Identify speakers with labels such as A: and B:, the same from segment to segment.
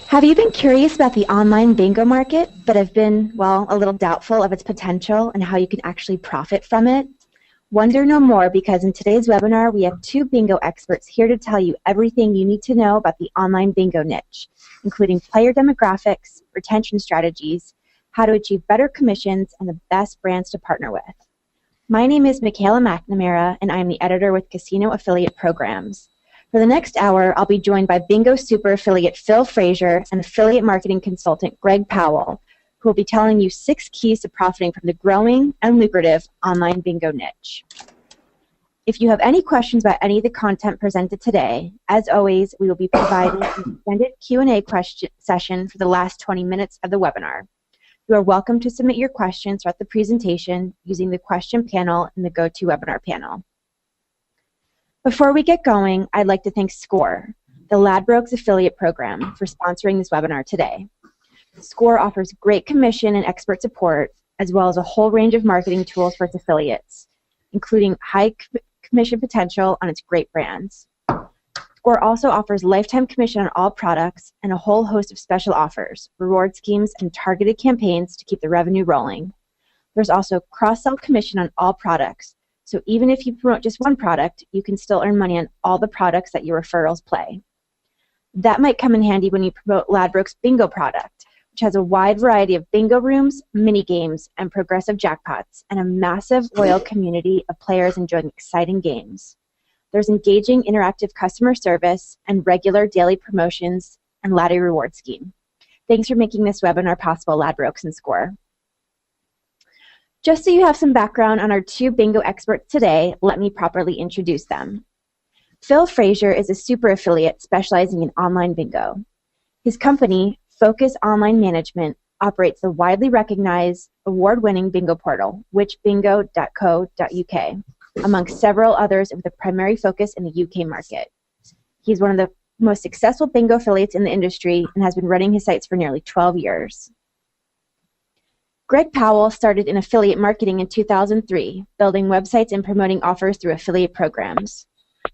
A: Have you been curious about the online bingo market, but have been, well, a little doubtful of its potential and how you can actually profit from it? Wonder no more, because in today's webinar, we have two bingo experts here to tell you everything you need to know about the online bingo niche, including player demographics, retention strategies, how to achieve better commissions, and the best brands to partner with. My name is Michaela McNamara, and I am the editor with Casino Affiliate Programs. For the next hour, I'll be joined by Bingo Super affiliate Phil Frazier and affiliate marketing consultant Greg Powell, who will be telling you 6 keys to profiting from the growing and lucrative online bingo niche. If you have any questions about any of the content presented today, as always, we will be providing an extended Q&A session for the last 20 minutes of the webinar. You are welcome to submit your questions throughout the presentation using the question panel in the GoToWebinar panel. Before we get going, I'd like to thank SCORE, the Ladbrokes affiliate program, for sponsoring this webinar today. SCORE offers great commission and expert support, as well as a whole range of marketing tools for its affiliates, including high commission potential on its great brands. SCORE also offers lifetime commission on all products and a whole host of special offers, reward schemes, and targeted campaigns to keep the revenue rolling. There's also cross-sell commission on all products, so even if you promote just one product, you can still earn money on all the products that your referrals play. That might come in handy when you promote Ladbrokes Bingo product, which has a wide variety of bingo rooms, mini games, and progressive jackpots, and a massive loyal community of players enjoying exciting games. There's engaging interactive customer service and regular daily promotions and ladder reward scheme. Thanks for making this webinar possible, Ladbrokes and SCORE. Just so you have some background on our two bingo experts today, let me properly introduce them. Phil Frazier is a super affiliate specializing in online bingo. His company, Focus Online Management, operates the widely recognized, award-winning bingo portal, whichbingo.co.uk, amongst several others with a primary focus in the UK market. He's one of the most successful bingo affiliates in the industry and has been running his sites for nearly 12 years. Greg Powell started in affiliate marketing in 2003, building websites and promoting offers through affiliate programs.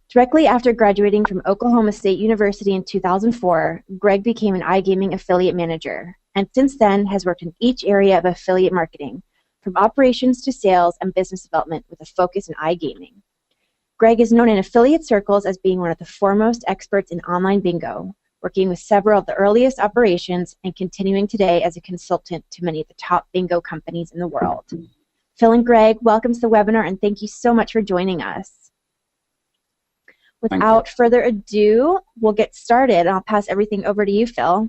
A: Directly after graduating from Oklahoma State University in 2004, Greg became an iGaming affiliate manager, and since then has worked in each area of affiliate marketing, from operations to sales and business development with a focus in iGaming. Greg is known in affiliate circles as being one of the foremost experts in online bingo, working with several of the earliest operations and continuing today as a consultant to many of the top bingo companies in the world. Phil and Greg, welcome to the webinar, and thank you so much for joining us. Without further ado, we'll get started. I'll pass everything over to you, Phil.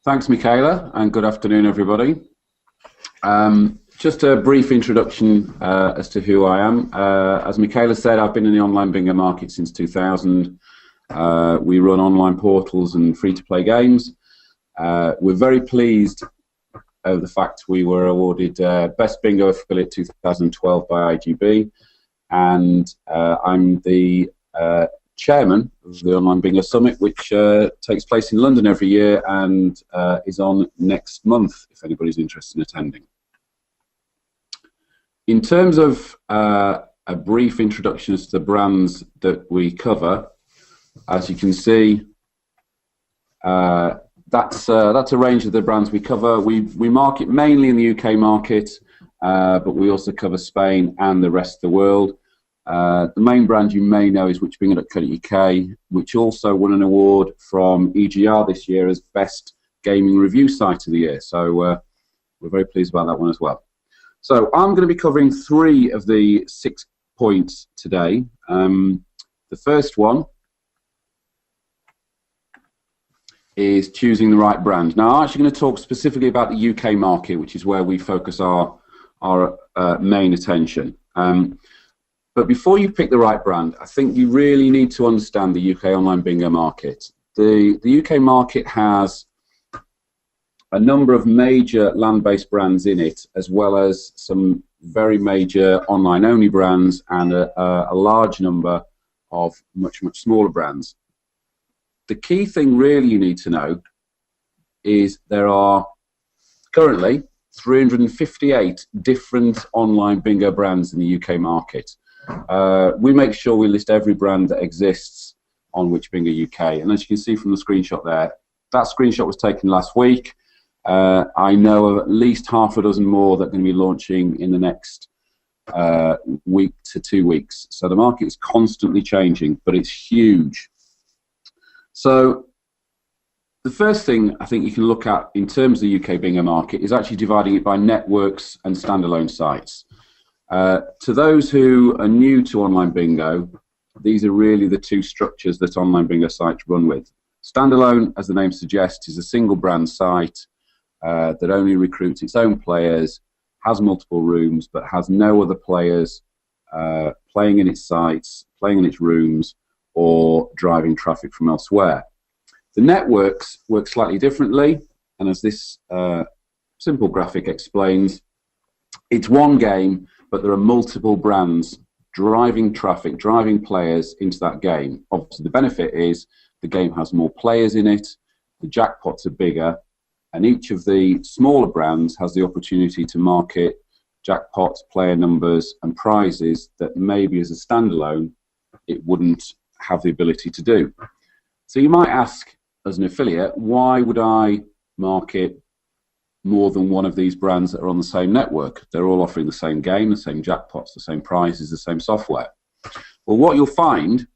B: Thanks, Michaela, and good afternoon, everybody. Just a brief introduction as to who I am. As Michaela said, I've been in the online bingo market since 2000. We run online portals and free-to-play games. We're very pleased over the fact we were awarded Best Bingo Affiliate 2012 by IGB, and I'm the chairman of the Online Bingo Summit, which takes place in London every year and is on next month, if anybody's interested in attending. In terms of a brief introduction as to the brands that we cover, as you can see, that's a range of the brands we cover. We market mainly in the UK market, but we also cover Spain and the rest of the world. The main brand you may know is whichbingo.co.uk, which also won an award from EGR this year as Best Gaming Review Site of the Year. So we're very pleased about that one as well. So I'm going to be covering 3 of the 6 points today. The first one is choosing the right brand. Now, I'm actually going to talk specifically about the UK market, which is where we focus our main attention. But before you pick the right brand, I think you really need to understand the UK online bingo market. The UK market has a number of major land-based brands in it, as well as some very major online-only brands and a large number of much smaller brands. The key thing really you need to know is there are currently 358 different online bingo brands in the UK market. we make sure we list every brand that exists on WhichBingo UK. And as you can see from the screenshot there, that screenshot was taken last week. I know of at least half a dozen more that are going to be launching in the next week to 2 weeks. So the market is constantly changing, but it's huge. So the first thing I think you can look at in terms of the UK bingo market is actually dividing it by networks and standalone sites. To those who are new to online bingo, these are really the two structures that online bingo sites run with. Standalone, as the name suggests, is a single brand site that only recruits its own players, has multiple rooms, but has no other players playing in its sites, playing in its rooms, or driving traffic from elsewhere. The networks work slightly differently, and as this simple graphic explains, it's one game, but there are multiple brands driving traffic, driving players into that game. Obviously, the benefit is the game has more players in it, the jackpots are bigger, and each of the smaller brands has the opportunity to market jackpots, player numbers, and prizes that maybe as a standalone it wouldn't have the ability to do. So you might ask, as an affiliate, why would I market more than one of these brands that are on the same network? They're all offering the same game, the same jackpots, the same prizes, the same software. Well, what you'll find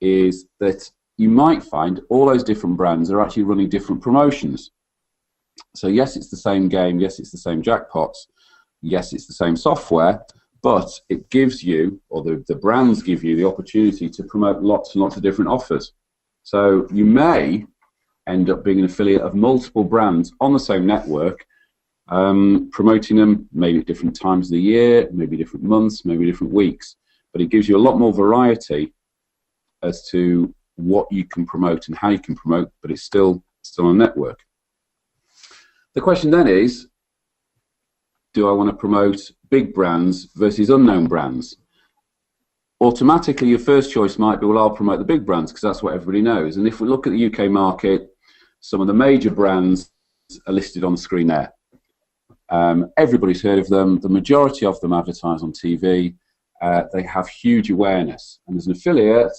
B: is that you might find all those different brands are actually running different promotions. So yes, it's the same game, yes, it's the same jackpots, yes, it's the same software, but it gives you, or the brands give you, the opportunity to promote lots and lots of different offers. So you may end up being an affiliate of multiple brands on the same network, promoting them maybe at different times of the year, maybe different months, maybe different weeks. But it gives you a lot more variety as to what you can promote and how you can promote, but it's still a network. The question then is, do I want to promote big brands versus unknown brands? Automatically, your first choice might be, well, I'll promote the big brands because that's what everybody knows. And if we look at the UK market, some of the major brands are listed on the screen there. Everybody's heard of them. The majority of them advertise on TV. They have huge awareness. And as an affiliate,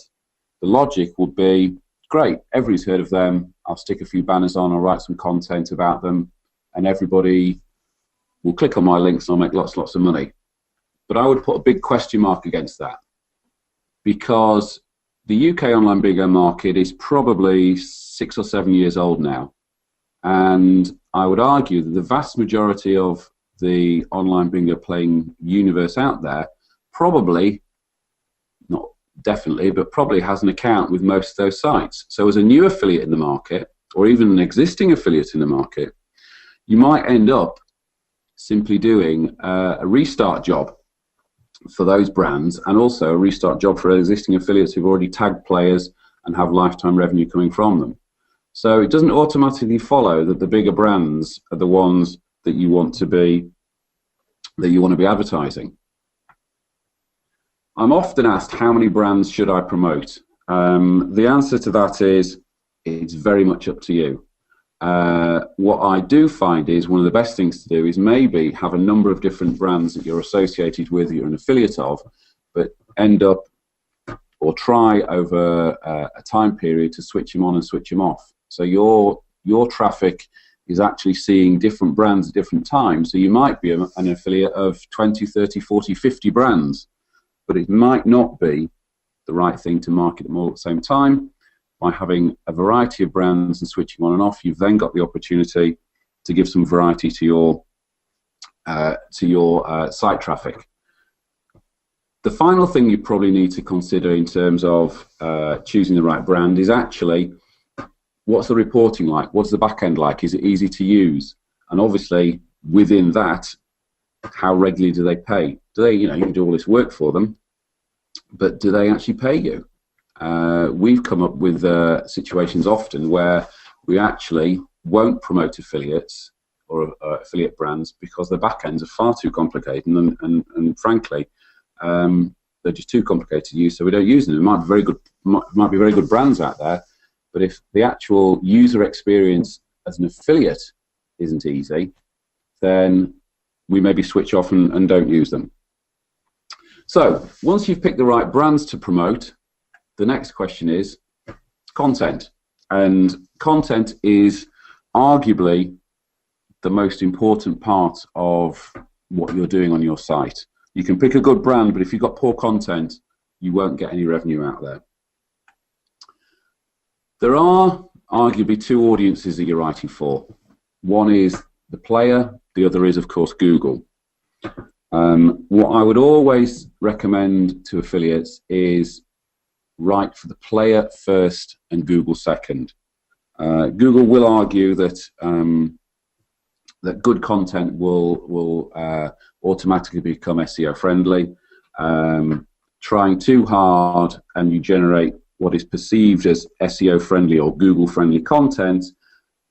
B: the logic would be, great, everybody's heard of them. I'll stick a few banners on, I'll write some content about them, and everybody will click on my links and I'll make lots of money. But I would put a big question mark against that, because the UK online bingo market is probably 6 or 7 years old now, and I would argue that the vast majority of the online bingo playing universe out there probably, not definitely, but probably has an account with most of those sites. So as a new affiliate in the market, or even an existing affiliate in the market, you might end up simply doing a restart job for those brands, and also a restart job for existing affiliates who've already tagged players and have lifetime revenue coming from them. So it doesn't automatically follow that the bigger brands are the ones that you want to be advertising. I'm often asked, how many brands should I promote? The answer to that is, it's very much up to you. What I do find is one of the best things to do is maybe have a number of different brands that you're associated with, that you're an affiliate of, but end up or try over a time period to switch them on and switch them off. So your traffic is actually seeing different brands at different times. So you might be an affiliate of 20, 30, 40, 50 brands, but it might not be the right thing to market them all at the same time. By having a variety of brands and switching on and off, you've then got the opportunity to give some variety to your site traffic. The final thing you probably need to consider in terms of choosing the right brand is actually, what's the reporting like? What's the back end like? Is it easy to use? And obviously, within that, how regularly do they pay? Do they, you can do all this work for them, but do they actually pay you? We've come up with situations often where we actually won't promote affiliates or affiliate brands because their back ends are far too complicated, and frankly, they're just too complicated to use, so we don't use them. It might be very good brands out there, but if the actual user experience as an affiliate isn't easy, then we maybe switch off and don't use them. So once you've picked the right brands to promote, the next question is content. And content is arguably the most important part of what you're doing on your site. You can pick a good brand, but if you've got poor content, you won't get any revenue out there. There are arguably two audiences that you're writing for. One is the player, the other is, of course, Google. What I would always recommend to affiliates is write for the player first and Google second. Google will argue that that good content will automatically become SEO friendly. Trying too hard and you generate what is perceived as SEO friendly or Google friendly content,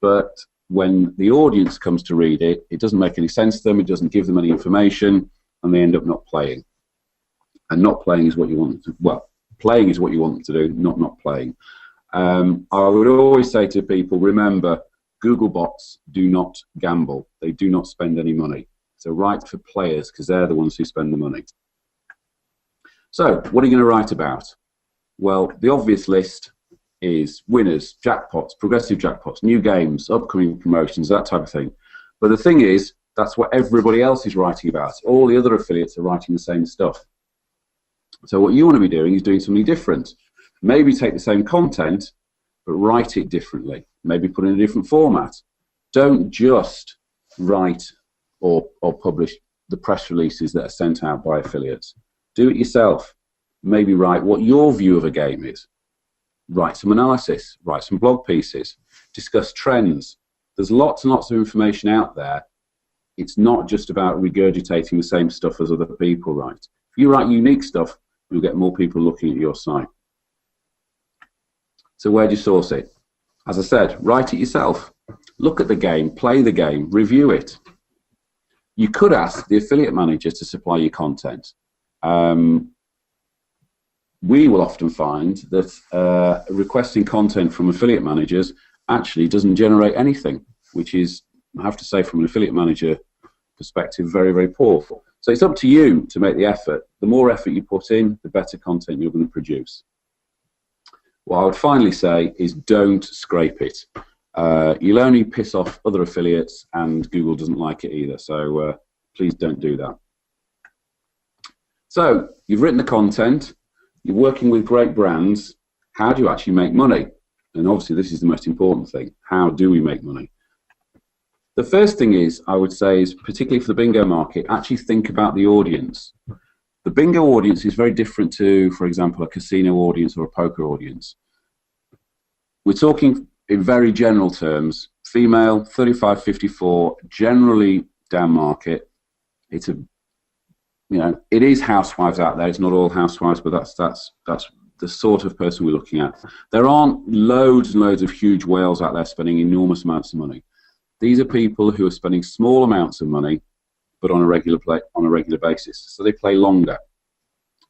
B: but when the audience comes to read it, it doesn't make any sense to them, it doesn't give them any information, and they end up not playing. And not playing is what you want to, well, playing is what you want them to do, not playing. I would always say to people, remember, Google bots do not gamble. They do not spend any money. So write for players because they're the ones who spend the money. So what are you going to write about? Well, the obvious list is winners, jackpots, progressive jackpots, new games, upcoming promotions, that type of thing. But the thing is, that's what everybody else is writing about. All the other affiliates are writing the same stuff. So what you want to be doing is doing something different. Maybe take the same content, but write it differently. Maybe put it in a different format. Don't just write or publish the press releases that are sent out by affiliates. Do it yourself. Maybe write what your view of a game is. Write some analysis, write some blog pieces, discuss trends. There's lots and lots of information out there. It's not just about regurgitating the same stuff as other people write. If you write unique stuff, you'll get more people looking at your site. So where do you source it? As I said, write it yourself. Look at the game, play the game, review it. You could ask the affiliate manager to supply your content. We will often find that requesting content from affiliate managers actually doesn't generate anything, which is, I have to say, from an affiliate manager perspective, very, very poor. So it's up to you to make the effort. The more effort you put in, the better content you're going to produce. What I would finally say is don't scrape it. You'll only piss off other affiliates, and Google doesn't like it either. So please don't do that. So you've written the content. You're working with great brands. How do you actually make money? And obviously this is the most important thing. How do we make money? The first thing is, I would say, is particularly for the bingo market, actually think about the audience. The bingo audience is very different to, for example, a casino audience or a poker audience. We're talking in very general terms, female, 35-54, generally down market. It's a, you know, it is housewives out there. It's not all housewives, but that's the sort of person we're looking at. There aren't loads and loads of huge whales out there spending enormous amounts of money. These are people who are spending small amounts of money, but on a regular basis. So they play longer.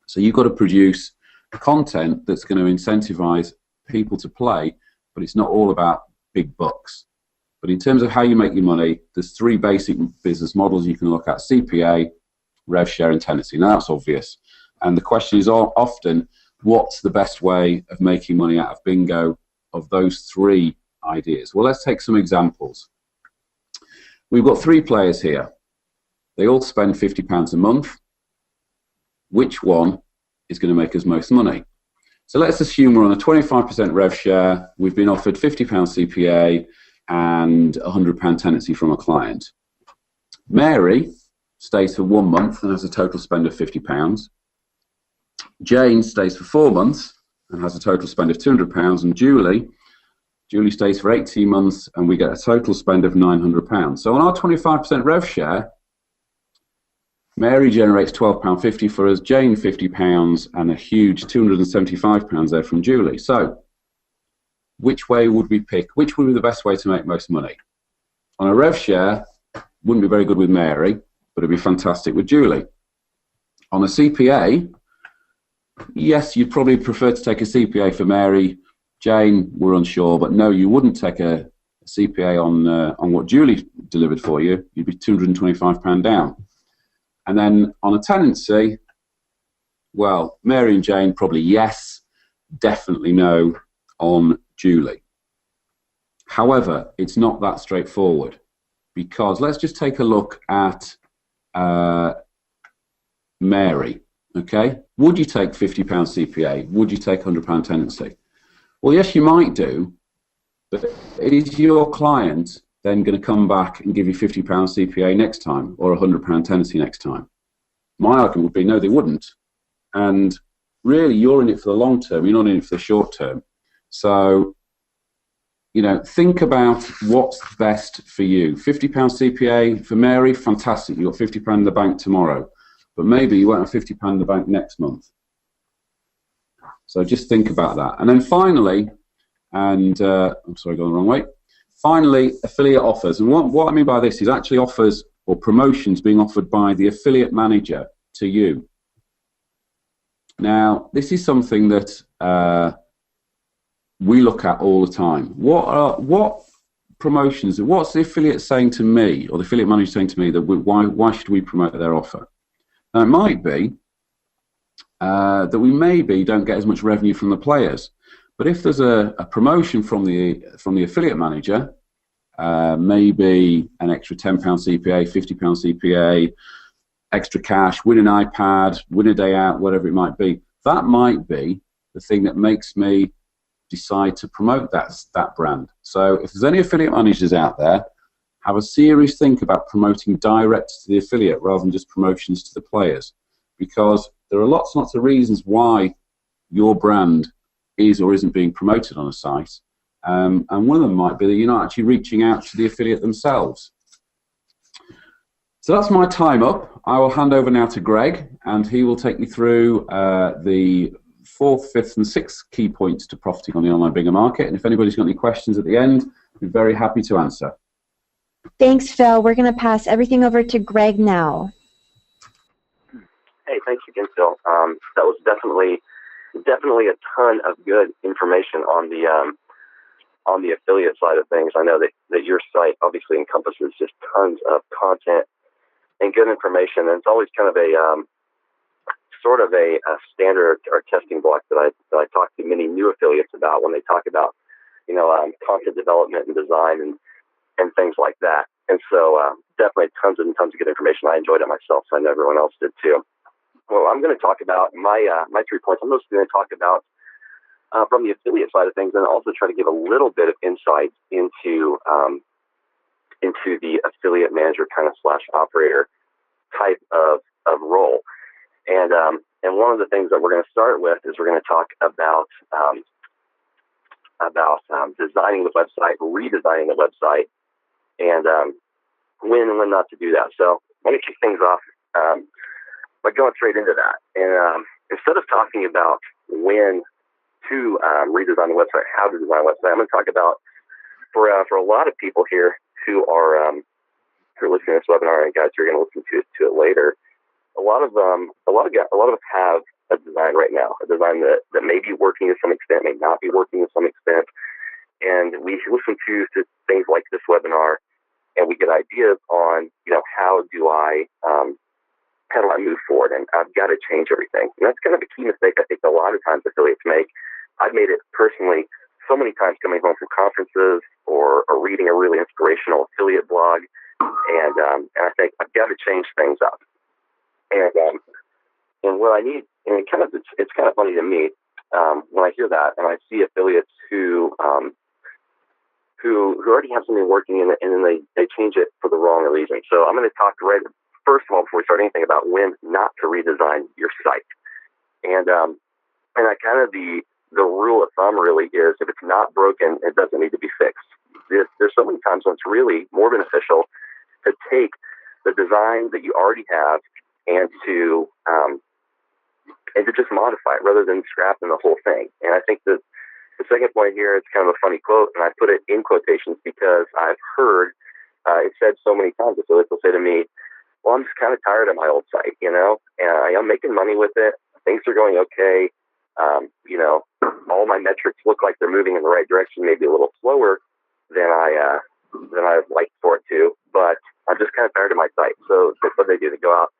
B: So you've got to produce content that's going to incentivize people to play, but it's not all about big bucks. But in terms of how you make your money, there's three basic business models you can look at: CPA, rev share, and tenancy. Now that's obvious. And the question is often, what's the best way of making money out of bingo of those three ideas? Well, let's take some examples. We've got three players here. They all spend £50 a month. Which one is going to make us most money? So let's assume we're on a 25% rev share. We've been offered £50 CPA and £100 tenancy from a client. Mary stays for 1 month and has a total spend of £50. Jane stays for 4 months and has a total spend of £200. And Julie stays for 18 months and we get a total spend of £900. So on our 25% rev share, Mary generates £12.50 for us, Jane £50, and a huge £275 there from Julie. So which way would we pick? Which would be the best way to make most money? On a rev share, wouldn't be very good with Mary, but it'd be fantastic with Julie. On a CPA, yes, you'd probably prefer to take a CPA for Mary. Jane, we're unsure, but no, you wouldn't take a CPA on what Julie delivered for you. You'd be £225 down. And then on a tenancy, Well, Mary and Jane, probably yes, definitely no on Julie. However, it's not that straightforward, because let's just take a look at Mary, okay? Would you take £50 CPA? Would you take £100 tenancy? Well, yes, you might do, but is your client then going to come back and give you £50 CPA next time or £100 tenancy next time? My argument would be no, they wouldn't. And really, you're in it for the long term. You're not in it for the short term. So, you know, think about what's best for you. £50 CPA for Mary, fantastic. You've got £50 in the bank tomorrow. But maybe you won't have £50 in the bank next month. So just think about that. And then finally, and I'm sorry, going the wrong way. Finally, affiliate offers. And what I mean by this is actually offers or promotions being offered by the affiliate manager to you. Now, this is something that we look at all the time. What promotions, what's the affiliate saying to me, or the affiliate manager saying to me that why should we promote their offer? Now, it might be that we maybe don't get as much revenue from the players. But if there's a promotion from the affiliate manager, maybe an extra £10 CPA, £50 CPA, extra cash, win an iPad, win a day out, whatever it might be, that might be the thing that makes me decide to promote that brand. So if there's any affiliate managers out there, have a serious think about promoting direct to the affiliate rather than just promotions to the players, because there are lots and lots of reasons why your brand is or isn't being promoted on a site, and one of them might be that you're not actually reaching out to the affiliate themselves. So that's my time up. I will hand over now to Greg, and he will take you through the 4th, 5th, and 6th key points to profiting on the online bingo market. And if anybody's got any questions at the end, we're very happy to answer.
A: Thanks, Phil. We're going to pass everything over to Greg now.
C: Hey, thanks again, Phil. That was definitely a ton of good information on the affiliate side of things. I know that your site obviously encompasses just tons of content and good information, and it's always kind of a sort of a standard or testing block that I talk to many new affiliates about when they talk about, you know, content development and design and things like that. And so definitely tons and tons of good information. I enjoyed it myself, so I know everyone else did too. Well, I'm going to talk about my 3 points. I'm just going to talk about from the affiliate side of things, and also try to give a little bit of insight into the affiliate manager kind of / operator type of role. And one of the things that we're going to start with is we're going to talk about designing the website, redesigning the website, and when and when not to do that. So let me kick things off by going straight into that. And instead of talking about when to redesign the website, how to design a website, I'm going to talk about for a lot of people here who are listening to this webinar, and guys who are going to listen to it later. A lot of us have a design right now, a design that may be working to some extent, may not be working to some extent, and we listen to things like this webinar, and we get ideas on, you know, how do I move forward, and I've got to change everything. And that's kind of a key mistake I think a lot of times affiliates make. I've made it personally so many times coming home from conferences or reading a really inspirational affiliate blog, and I think I've got to change things up. And what I need, and it's kind of funny to me when I hear that, and I see affiliates who already have something working, and then they change it for the wrong reason. So I'm going to talk right first of all, before we start anything, about when not to redesign your site. And I kind of the rule of thumb really is, if it's not broken, it doesn't need to be fixed. There's so many times when it's really more beneficial to take the design that you already have and to just modify it rather than scrapping the whole thing. And I think that the second point here is kind of a funny quote, and I put it in quotations because I've heard it said so many times. Affiliates will say to me, well, I'm just kind of tired of my old site, you know, and I'm making money with it. Things are going okay. You know, all my metrics look like they're moving in the right direction, maybe a little slower than I'd like for it to, but I'm just kind of tired of my site. So that's what they do. They go out,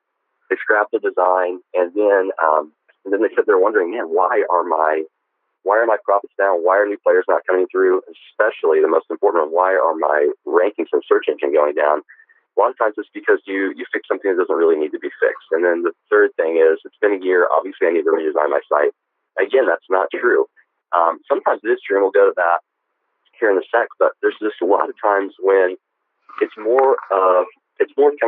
C: they scrap the design, and then And then they sit there wondering, man, why are my profits down? Why are new players not coming through? Especially the most important one, why are my rankings in search engine going down? A lot of times it's because you fix something that doesn't really need to be fixed. And then the third thing is, it's been a year. Obviously, I need to redesign my site. Again, that's not true. Sometimes it is true, and we'll go to that here in a sec. But there's just a lot of times when it's more kind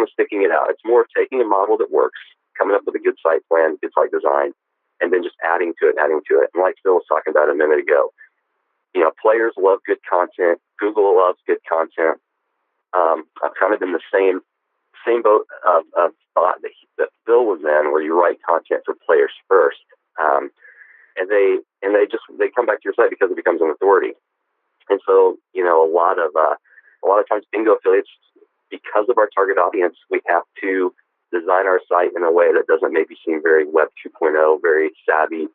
C: of sticking it out. It's more of taking a model that works, coming up with a good site plan, good site design, and then just adding to it. And like Phil was talking about a minute ago, players love good content. Google loves good content. I've kind of been the same boat of thought that Phil was in, where you write content for players first, and they come back to your site because it becomes an authority. And so a lot of times bingo affiliates, because of our target audience, we have to design our site in a way that doesn't maybe seem very Web 2.0, very savvy,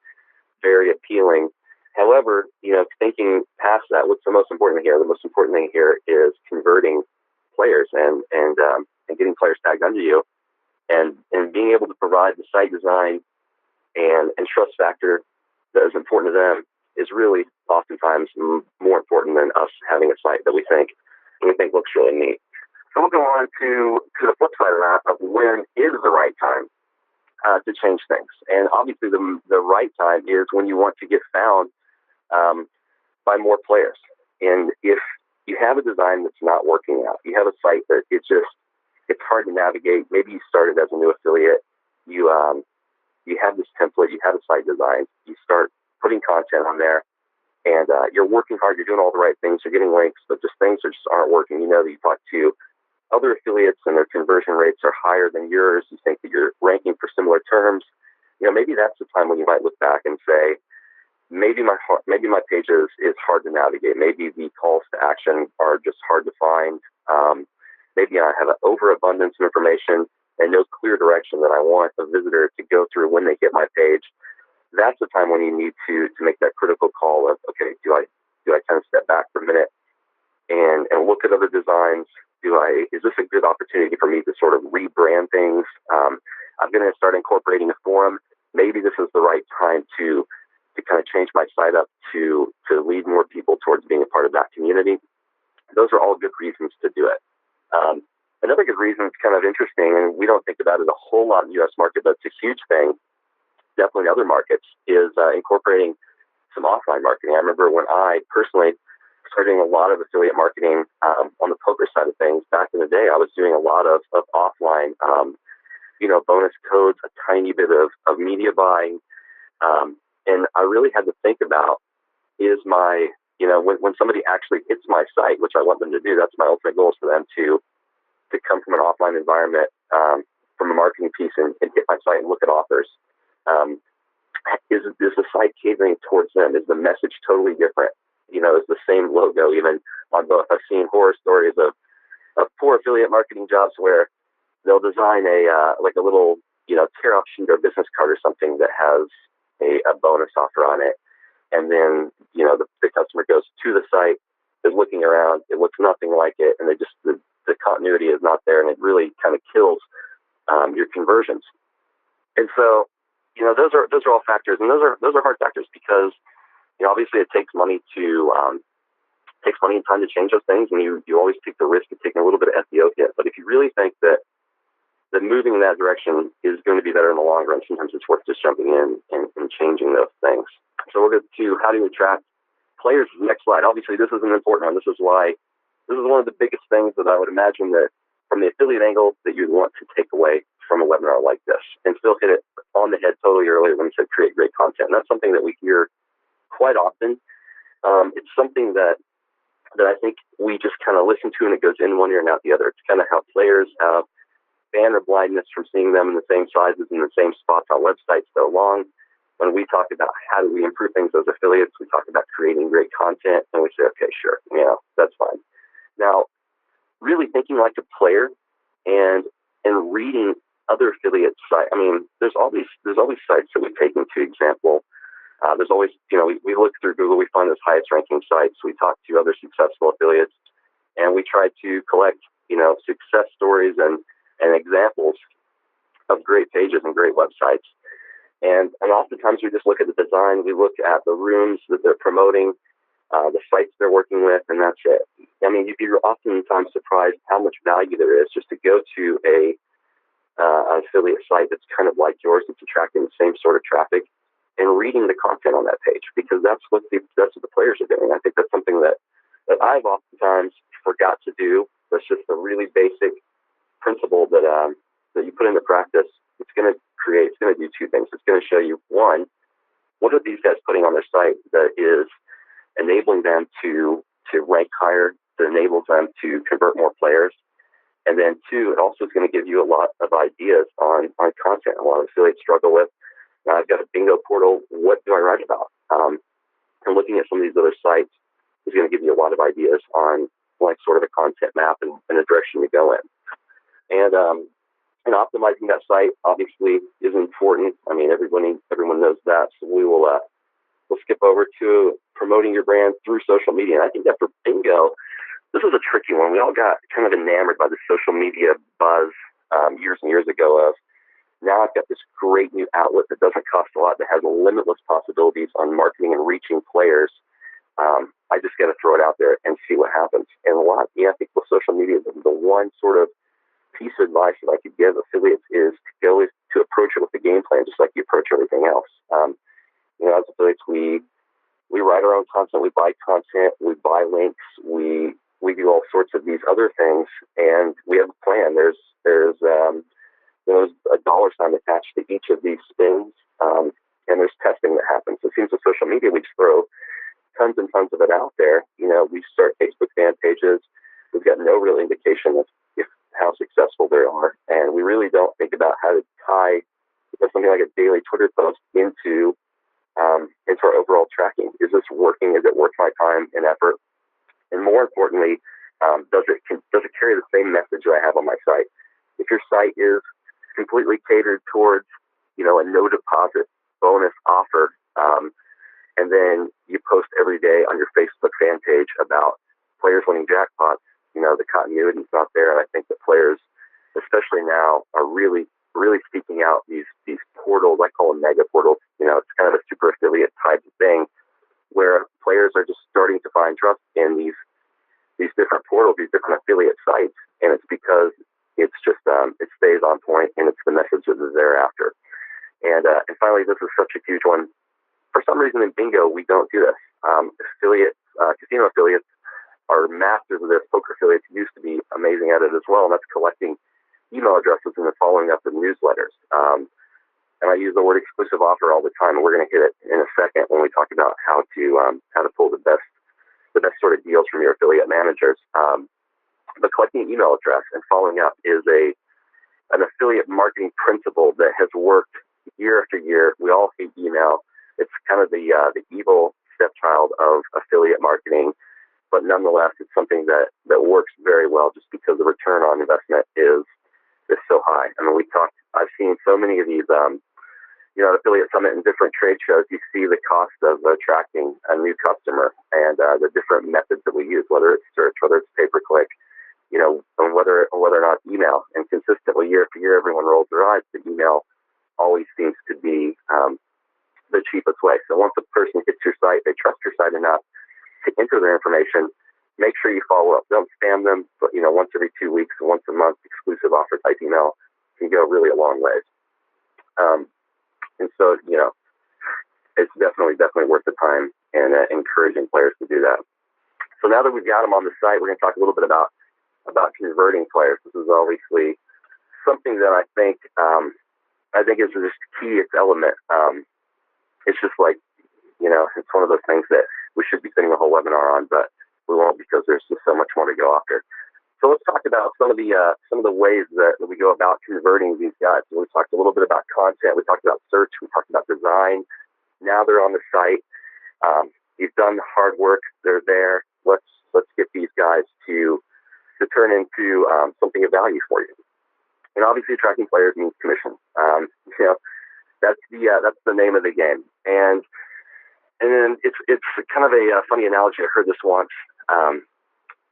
C: very appealing. However, thinking past that, what's the most important thing here? The most important thing here is converting players and getting players tagged under you, and being able to provide the site design and trust factor that is important to them is really oftentimes more important than us having a site that we think looks really neat. So we'll go on to the flip side of that, of when is the right time to change things. And obviously the right time is when you want to get found by more players. And if you have a design that's not working out, you have a site that it's hard to navigate. Maybe you started as a new affiliate, you have this template, you have a site design, you start putting content on there, and you're working hard, you're doing all the right things, you're getting links, but just things that just aren't working. You know that you talk to other affiliates and their conversion rates are higher than yours. You think that you're ranking for similar terms. Maybe that's the time when you might look back and say, maybe my page is hard to navigate. Maybe the calls to action are just hard to find. Maybe I have an overabundance of information and no clear direction that I want a visitor to go through when they hit my page. That's the time when you need to make that critical call of, okay, do I kind of step back for a minute and look at other designs? Is this a good opportunity for me to sort of rebrand things? I'm going to start incorporating a forum. Maybe this is the right time to kind of change my site up to lead more people towards being a part of that community. Those are all good reasons to do it. Another good reason, it's kind of interesting, and we don't think about it a whole lot in the U.S. market, but it's a huge thing, definitely in other markets, is incorporating some offline marketing. I remember when I personally started doing a lot of affiliate marketing on the poker side of things. Back in the day, I was doing a lot of offline, bonus codes, a tiny bit of media buying. And I really had to think about, is my, when somebody actually hits my site, which I want them to do, that's my ultimate goal, is for them to come from an offline environment, from a marketing piece and hit my site and look at offers. Is the site catering towards them? Is the message totally different? Is the same logo even on both? I've seen horror stories of poor affiliate marketing jobs where they'll design a little, tear off sheet or business card or something that has a bonus offer on it. And then, the customer goes to the site, is looking around, it looks nothing like it. And the continuity is not there. And it really kind of kills your conversions. And so, those are all factors, and those are hard factors because, obviously it takes money and time to change those things, and you always take the risk of taking a little bit of SEO hit. But if you really think that moving in that direction is going to be better in the long run, sometimes it's worth just jumping in and changing those things. So we'll get to how do you attract players. Next slide. Obviously, this is an important one. This is one of the biggest things that I would imagine that from the affiliate angle that you'd want to take away from a webinar like this. And Phil hit it on the head totally earlier when he said create great content. And that's something that we hear quite often. It's something that I think we just kind of listen to and it goes in one ear and out the other. It's kind of how players have banner blindness from seeing them in the same sizes in the same spots on websites so long. When we talk about how do we improve things as affiliates, we talk about creating great content, and we say, okay, sure, that's fine. Now, really thinking like a player and reading other affiliate sites. I mean, there's always sites that we take into example. There's always, we look through Google, we find those highest ranking sites. We talk to other successful affiliates, and we try to collect, success stories and examples of great pages and great websites. And oftentimes we just look at the design, we look at the rooms that they're promoting, the sites they're working with, and that's it. I mean, you'd be oftentimes surprised how much value there is just to go to an affiliate site that's kind of like yours, that's attracting the same sort of traffic, and reading the content on that page, because that's what the players are doing. I think that's something that I've oftentimes forgot to do. That's just a really basic principle that you put into practice. It's going to do two things. It's going to show you, one, what are these guys putting on their site that is enabling them to rank higher, that enables them to convert more players. And then two, it also is going to give you a lot of ideas on content. A lot of affiliates struggle with, I've got a bingo portal, what do I write about? And looking at some of these other sites is going to give you a lot of ideas on like sort of a content map and a direction to go in. And optimizing that site obviously is important. I mean, everyone knows that. So we'll skip over to promoting your brand through social media. And I think that for bingo, this is a tricky one. We all got kind of enamored by the social media buzz years and years ago of, now I've got this great new outlet that doesn't cost a lot, that has limitless possibilities on marketing and reaching players. I just got to throw it out there and see what happens. And I think with social media, the one sort of piece of advice that I could give affiliates is to approach it with the game plan, just like you approach everything else. As affiliates, we write our own content, we buy content, we buy links, we do all sorts of these other things, and we have a plan. There's a dollar sign attached to each of these spins, and there's testing that happens. It seems with social media, we just throw tons and tons of it out there. We start Facebook fan pages. We've got no real indication of how successful they are, and we really don't think about how to tie something like a daily Twitter post into our overall tracking. Is this working? Is it worth my time and effort? And more importantly, does it carry the same message that I have on my site? If your site is completely catered towards, a no deposit bonus offer, and then you post every day on your Facebook fan page about players winning jackpots, the continuity is not there. And I think that players, especially now, are really, really seeking out these portals. I call them mega portals. It's kind of a super affiliate type of thing where players are just starting to find trust in these different portals, these different affiliate sites. And it's because it's just, it stays on point, and it's the message that is thereafter. And finally, this is such a huge one. For some reason in bingo, we don't do this. Casino affiliates are masters of this. Poker affiliates used to be amazing at it as well, and that's collecting email addresses and then following up with newsletters. And I use the word exclusive offer all the time, and we're going to hit it in a second when we talk about how to pull the best sort of deals from your affiliate managers. But collecting an email address and following up is an affiliate marketing principle that has worked year after year. We all hate email. It's kind of the evil stepchild of affiliate marketing, but nonetheless, it's something that works very well just because the return on investment is so high. I mean, I've seen so many of these, affiliate summit and different trade shows. You see the cost of attracting a new customer and the different methods that we use, whether it's search, whether it's pay-per-click, and whether or not email. And consistently, year after year, everyone rolls their eyes, but email always seems to be the cheapest way. So once a person hits your site, they trust your site enough to enter their information, make sure you follow up. Don't spam them, but once every 2 weeks, once a month, exclusive offer type email can go really a long ways. And so, it's definitely worth the time, and encouraging players to do that. So now that we've got them on the site, we're going to talk a little bit about converting players. This is obviously something that I think is just key. It's element. It's just like, it's one of those things that we should be spending a whole webinar on, but we won't, because there's just so much more to go after. So let's talk about some of the ways that we go about converting these guys. So we talked a little bit about content. We talked about search. We talked about design. Now they're on the site. You've done the hard work. They're there. Let's get these guys to turn into something of value for you. And obviously, attracting players means commission. That's the name of the game. And then it's kind of a funny analogy. I heard this once.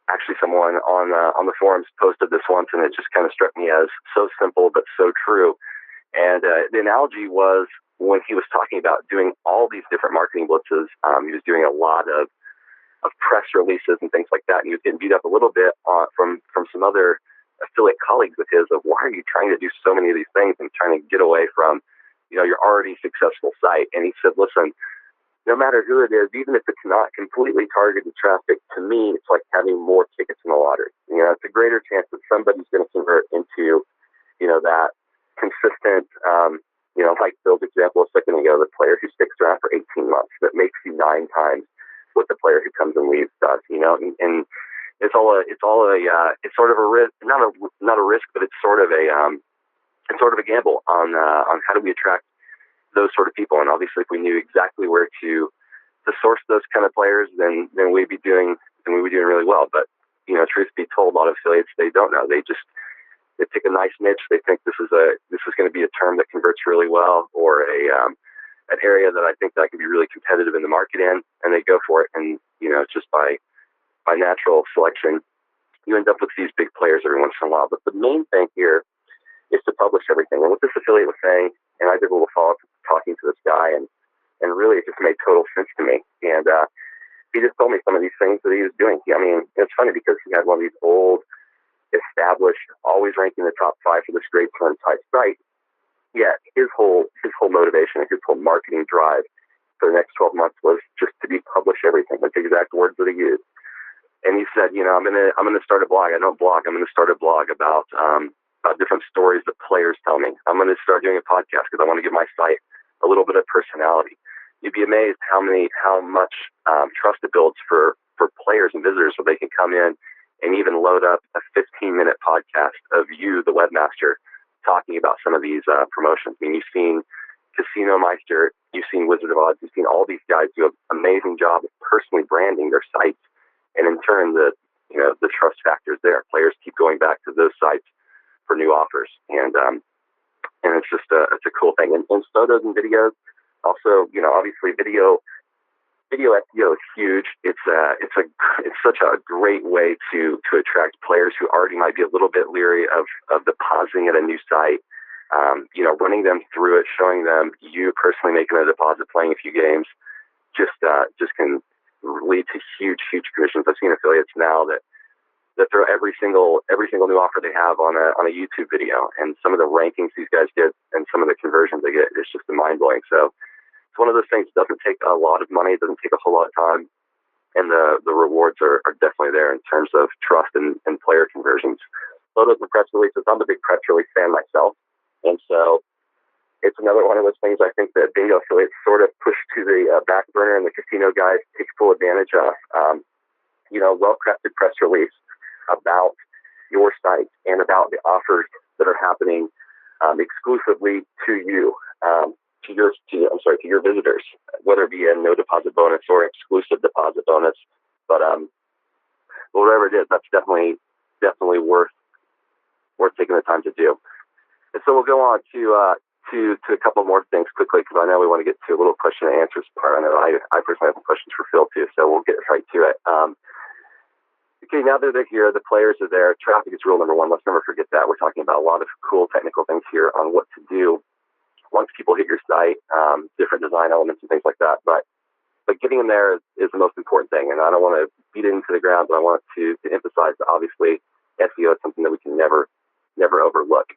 C: Actually, someone on the forums posted this once, and it just kind of struck me as so simple but so true. And the analogy was when he was talking about doing all these different marketing blitzes, he was doing a lot of press releases and things like that. And he was getting beat up a little bit from some other affiliate colleagues of his of, why are you trying to do so many of these things and trying to get away from, your already successful site? And he said, listen, no matter who it is, even if it's not completely targeted traffic, to me, it's like having more tickets in the lottery. It's a greater chance that somebody's going to convert into, that consistent, like Phil's example a second ago, the player who sticks around for 18 months, that makes you 9 times what the player who comes and leaves does, and it's sort of a risk, not a risk, but it's sort of a gamble on how do we attract those sort of people. And obviously, if we knew exactly where to source those kind of players, then we'd be doing really well. But truth be told, a lot of affiliates, they don't know. They pick a nice niche. They think this is going to be a term that converts really well, or an area that I think that I can be really competitive in the market in, and they go for it. And just by natural selection, you end up with these big players every once in a while. But the main thing here is to publish everything. And what this affiliate was saying, and I did a little follow-up talking to this guy, and really it just made total sense to me. And he just told me some of these things that he was doing. It's funny because he had one of these old, established, always ranking in the top 5 for this great term type site. Yet his whole motivation and his whole marketing drive for the next 12 months was just to publish everything, like the exact words that he used. And he said, I'm gonna start a blog. I don't blog. I'm gonna start a blog about different stories that players tell me. I'm gonna start doing a podcast because I want to give my site a little bit of personality. You'd be amazed how much trust it builds for players and visitors, so they can come in and even load up a 15-minute podcast of you, the webmaster, talking about some of these promotions. You've seen Casino Meister, you've seen Wizard of Oz, you've seen all these guys do an amazing job of personally branding their sites, and in turn, the trust factors there. Players keep going back to those sites for new offers, and it's just it's a cool thing. And photos and videos, also, obviously video SEO is huge. It's such a great way to attract players who already might be a little bit leery of depositing at a new site. Running them through it, showing them you personally making a deposit, playing a few games, just can lead to huge commissions. I've seen affiliates now that throw every single new offer they have on a YouTube video, and some of the rankings these guys get and some of the conversions they get is just mind blowing. So it's one of those things that doesn't take a lot of money, it doesn't take a whole lot of time, and the rewards are definitely there in terms of trust and player conversions. Photos and press releases. I'm a big press release fan myself, and so it's another one of those things I think that bingo affiliates sort of push to the back burner, and the casino guys take full advantage of. Well-crafted press release about your site and about the offers that are happening exclusively to you, to your visitors, whether it be a no deposit bonus or exclusive deposit bonus. But whatever it is, that's definitely worth taking the time to do. And so we'll go on to a couple more things quickly, because I know we want to get to a little question and answers part. I know I personally have some questions for Phil too, so we'll get right to it. Okay, now that they're here, the players are there. Traffic is rule number 1. Let's never forget that. We're talking about a lot of cool technical things here on what to do once people hit your site, different design elements and things like that. But getting them there is the most important thing. And I don't want to beat it into the ground, but I want to emphasize that obviously SEO is something that we can never overlook.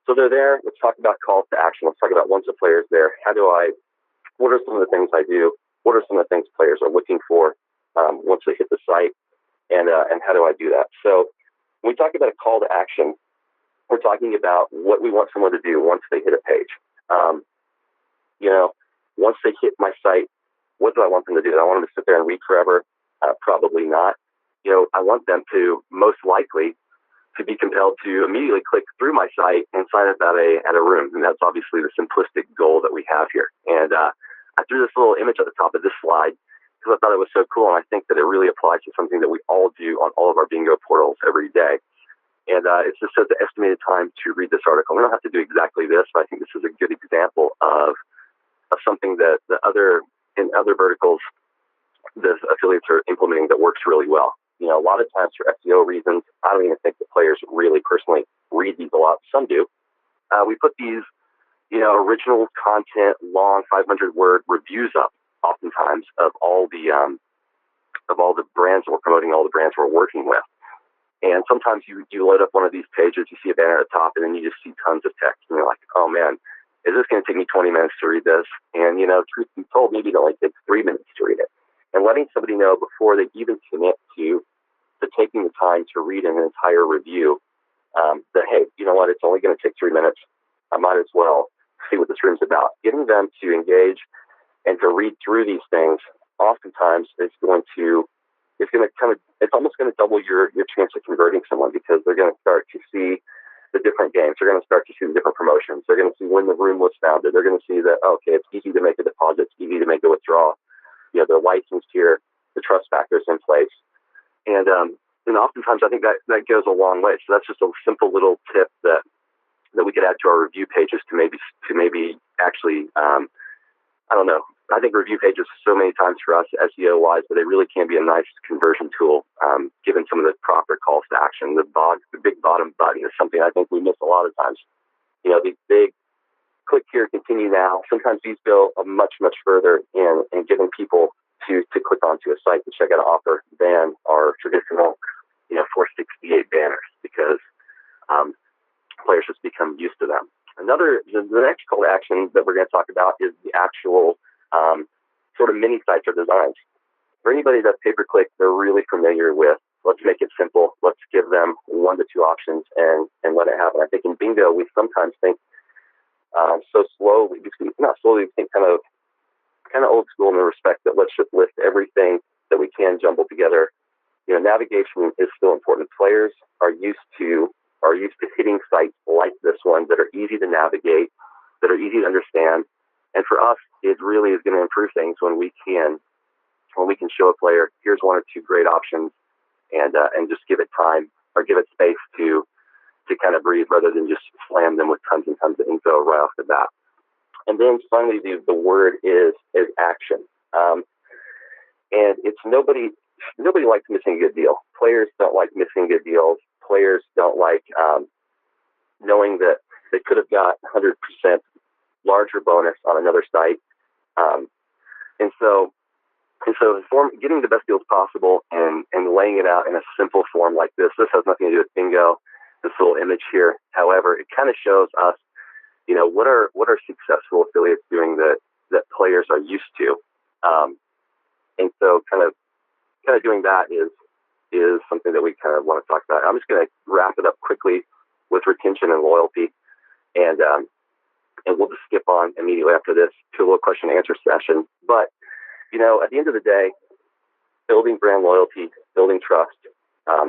C: So they're there. Let's talk about calls to action. Let's talk about once a player's there, what are some of the things I do? What are some of the things players are looking for once they hit the site? And how do I do that? So when we talk about a call to action, we're talking about what we want someone to do once they hit a page. Once they hit my site, what do I want them to do? Do I want them to sit there and read forever? Probably not. I want them to most likely to be compelled to immediately click through my site and sign up at a room. And that's obviously the simplistic goal that we have here. And I threw this little image at the top of this slide because I thought it was so cool, and I think that it really applies to something that we all do on all of our bingo portals every day. And it just says the estimated time to read this article. We don't have to do exactly this, but I think this is a good example of something that in other verticals the affiliates are implementing that works really well. A lot of times for SEO reasons, I don't even think the players really personally read these a lot. Some do. We put these original content, long 500-word reviews up, oftentimes of all the brands we're promoting, all the brands we're working with. And sometimes you load up one of these pages, you see a banner at the top, and then you just see tons of text, and you're like, oh man, is this going to take me 20 minutes to read this? And truth be told, maybe it only takes 3 minutes to read it. And letting somebody know before they even commit to taking the time to read an entire review, that, hey, you know what, it's only going to take 3 minutes. I might as well see what this room's about. Getting them to engage and to read through these things, oftentimes it's almost going to double your chance of converting someone, because they're going to start to see the different games. They're going to start to see the different promotions. They're going to see when the room was founded. They're going to see that, okay, it's easy to make a deposit. It's easy to make a withdrawal. They're licensed here. The trust factor's in place. And oftentimes I think that goes a long way. So that's just a simple little tip that we could add to our review pages to maybe actually, I don't know. I think review pages so many times for us SEO wise, but they really can be a nice conversion tool, given some of the proper calls to action. The big bottom button is something I think we miss a lot of times. These big click here, continue now. Sometimes these go much, much further in getting people to click onto a site and check out an offer than our traditional, 468 banners, because players just become used to them. The next call to action that we're going to talk about is the actual sort of mini sites or designs. For anybody that's pay-per-click, they're really familiar with, let's make it simple. Let's give them 1 to 2 options and let it happen. I think in bingo, we sometimes think so slowly, not slowly, we think kind of old school in the respect that let's just list everything that we can jumble together. Navigation is still important. Players are used to hitting sites like this one that are easy to navigate, that are easy to understand. And for us, it really is going to improve things when we can show a player, here's 1 or 2 great options, and just give it time or give it space to kind of breathe, rather than just slam them with tons and tons of info right off the bat. And then finally, the word is action. And it's nobody likes missing a good deal. Players don't like missing good deals. Players don't like knowing that they could have got 100% larger bonus on another site. And so getting the best deals possible and laying it out in a simple form like this has nothing to do with bingo, this little image here. However, it kind of shows us, what are successful affiliates doing that players are used to. And so kind of doing that is something that we kind of want to talk about. I'm just going to wrap it up quickly with retention and loyalty. And we'll just skip on immediately after this to a little question and answer session. But, at the end of the day, building brand loyalty, building trust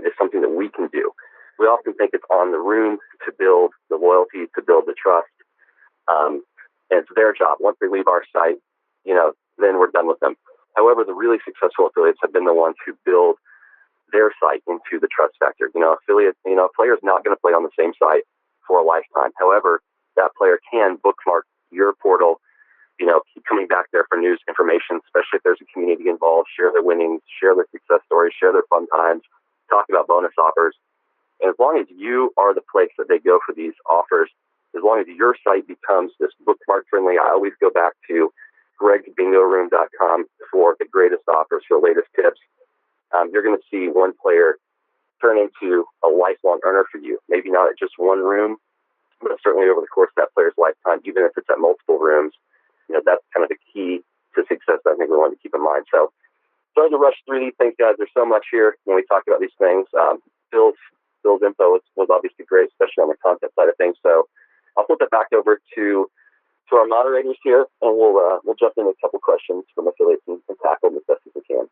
C: is something that we can do. We often think it's on the room to build the loyalty, to build the trust. And it's their job. Once they leave our site, then we're done with them. However, the really successful affiliates have been the ones who build their site into the trust factor. Affiliate, a player is not going to play on the same site for a lifetime. However, that player can bookmark your portal, keep coming back there for news, information, especially if there's a community involved, share their winnings, share their success stories, share their fun times, talk about bonus offers. And as long as you are the place that they go for these offers, as long as your site becomes this bookmark friendly, I always go back to gregbingoroom.com for the greatest offers, for the latest tips. You're going to see one player turn into a lifelong earner for you. Maybe not at just one room, but certainly over the course of that player's lifetime, even if it's at multiple rooms. That's kind of the key to success I think we want to keep in mind. So sorry to rush through these things, guys. There's so much here when we talk about these things. Bill's info was obviously great, especially on the content side of things. So I'll flip it back over to our moderators here, and we'll jump into a couple questions from affiliates and tackle them as best as we can.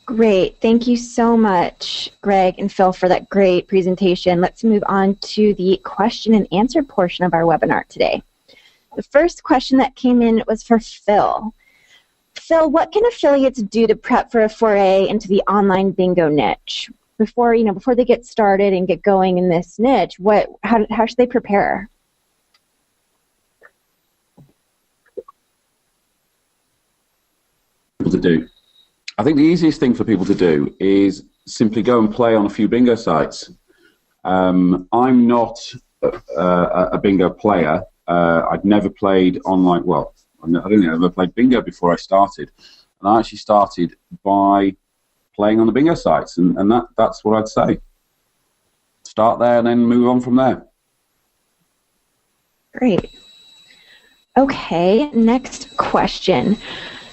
A: Great. Thank you so much, Greg and Phil, for that great presentation. Let's move on to the question and answer portion of our webinar today. The first question that came in was for Phil. Phil, what can affiliates do to prep for a foray into the online bingo niche? Before they get started and get going in this niche, how should they prepare?
B: To do. I think the easiest thing for people to do is simply go and play on a few bingo sites. I'm not a bingo player, I'd never played online. Well, I don't think I ever played bingo before I started. And I actually started by playing on the bingo sites, and that's what I'd say. Start there and then move on from there.
A: Great. Okay, next question.